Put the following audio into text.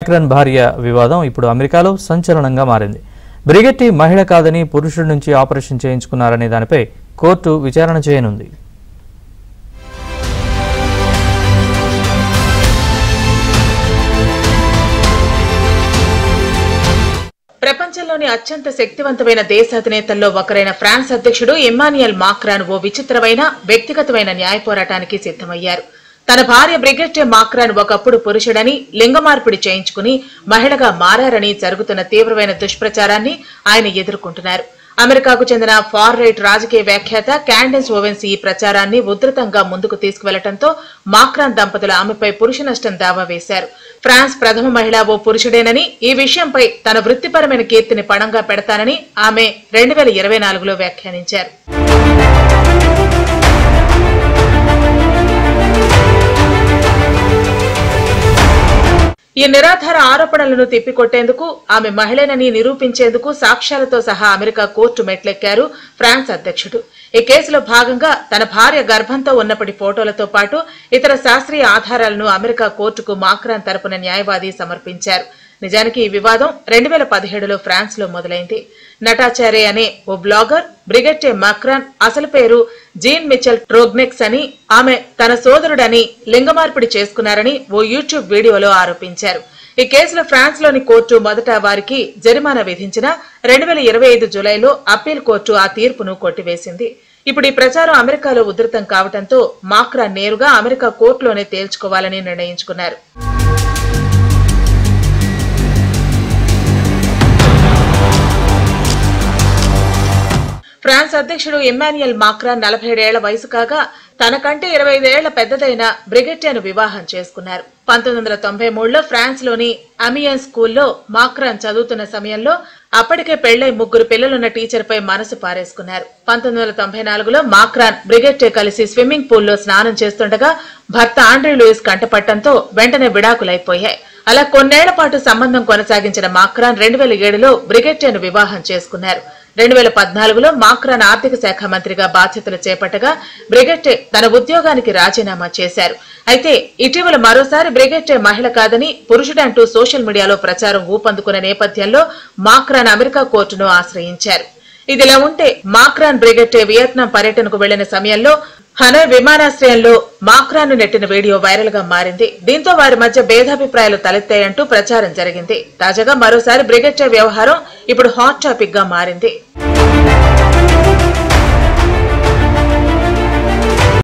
Macron భార్య వివాదం ఇప్పుడు అమెరికాలో సంచలనంగా మారింది. బ్రిగెట్టి మహిళ కాదని పురుషుడి నుంచి ఆపరేషన్ చేయించుకున్నారనే దానిపై కోర్టు విచారణ చేయనుంది. ప్రపంచంలోని అత్యంత శక్తివంతమైన దేశాధినేతల్లో ఒకరైన ఫ్రాన్స్ అధ్యక్షుడు ఇమ్మాన్యుయల్ మాక్రాన్ ఓ విచిత్రమైన వ్యక్తిగతమైన న్యాయ పోరాటానికి సిద్ధమయ్యారు. తన భార్య బ్రిగెట్టే మాక్రాన్ ఒకప్పుడు పురుషుడని లింగ మార్పిడి చేయించుకుని మహిళగా మారారని జరుగుతున్న తీవ్రమైన దుష్ప్రచారాన్ని ఆయన ఎదుర్కొంటున్నారు. అమెరికాకు చెందిన ఫార్ రైట్ రాజకీయ వ్యాఖ్యాత క్యాండెన్స్ ఓవెన్స్ ఈ ప్రచారాన్ని ఉధృతంగా ముందుకు తీసుకువెళ్లడంతో మాక్రాన్ దంపతులు ఆమెపై పురుష నష్టం దావా వేశారు. ఫ్రాన్స్ ప్రథమ మహిళ ఓ పురుషుడేనని, ఈ విషయంపై తన వృత్తిపరమైన కీర్తిని పణంగా పెడతానని ఆమె 2024లో వ్యాఖ్యానించారు. ఈ నిరాధార ఆరోపణలను తిప్పికొట్టేందుకు, ఆమె మహిళనని నిరూపించేందుకు సాక్ష్యాలతో సహా అమెరికా కోర్టు మెట్లెక్కారు ఫ్రాన్స్ అధ్యక్షుడు. ఈ కేసులో భాగంగా తన భార్య గర్భంతో ఉన్నప్పటి ఫోటోలతో పాటు ఇతర శాస్త్రీయ ఆధారాలను అమెరికా కోర్టుకు మాక్రాన్ తరపున న్యాయవాది సమర్పించారు. నిజానికి ఈ వివాదం 2017లో ఫ్రాన్స్ లో మొదలైంది. నటాచారే అనే ఓ బ్లాగర్ బ్రిగెట్టే మాక్రాన్ అసలు పేరు జీన్ మిచెల్ ట్రోగ్నెక్స్ అని, ఆమె తన సోదరుడని లింగ మార్పిడి చేసుకున్నారని ఓ యూట్యూబ్ వీడియోలో ఆరోపించారు. ఈ కేసులో ఫ్రాన్స్ లోని కోర్టు మొదట వారికి జరిమానా విధించిన 2025 జులైలో అప్పీల్ కోర్టు ఆ తీర్పును కొట్టివేసింది. ఇప్పుడు ఈ ప్రచారం అమెరికాలో ఉధృతం కావడంతో మాక్రాన్ నేరుగా అమెరికా కోర్టులోనే తేల్చుకోవాలని నిర్ణయించుకున్నారు. ఫ్రాన్స్ అధ్యక్షుడు ఇమ్మాన్యుయల్ మాక్రాన్ 47 ఏళ్ల వయసు కాగా తనకంటే 25 ఏళ్ల పెద్దదైన బ్రిగెట్టేను వివాహం చేసుకున్నారు. 1993లో ఫ్రాన్స్ లోని అమియన్ స్కూల్లో మాక్రాన్ చదువుతున్న సమయంలో అప్పటికే పెళ్లై 3 పిల్లలున్న టీచర్ పై మనసు పారేసుకున్నారు. 1994లో మాక్రాన్ బ్రిగెట్టే కలిసి స్విమ్మింగ్ పూల్లో స్నానం చేస్తుండగా భర్త ఆండ్రీ లూయిస్ కంటపట్టడంతో వెంటనే విడాకులైపోయాయి. అలా కొన్నేళ్ల పాటు సంబంధం కొనసాగించిన మాక్రాన్ 2007లో బ్రిగెట్టేను వివాహం చేసుకున్నారు. 2014లో మాక్రాన్ ఆర్థిక శాఖ మంత్రిగా బాధ్యతలు చేపట్టగా బ్రిగెట్టే తన ఉద్యోగానికి రాజీనామా చేశారు. అయితే ఇటీవల మరోసారి బ్రిగెట్టే మహిళ కాదని పురుషుడంటూ సోషల్ మీడియాలో ప్రచారం ఊపందుకున్న నేపథ్యంలో మాక్రాన్ అమెరికా కోర్టును ఆశ్రయించారు. ఇదిలా ఉంటే మాక్రాన్ బ్రిగెట్టే వియత్నాం పర్యటనకు వెళ్లిన సమయంలో హనోయ్ విమానాశ్రయంలో మాక్రాన్ నెట్టిన వీడియో వైరల్ గా మారింది. దీంతో వారి మధ్య భేదాభిప్రాయాలు తలెత్తాయంటూ ప్రచారం జరిగింది. తాజాగా మరోసారి బ్రిగెట్టే వ్యవహారం ఇప్పుడు హాట్ టాపిక్ గా మారింది.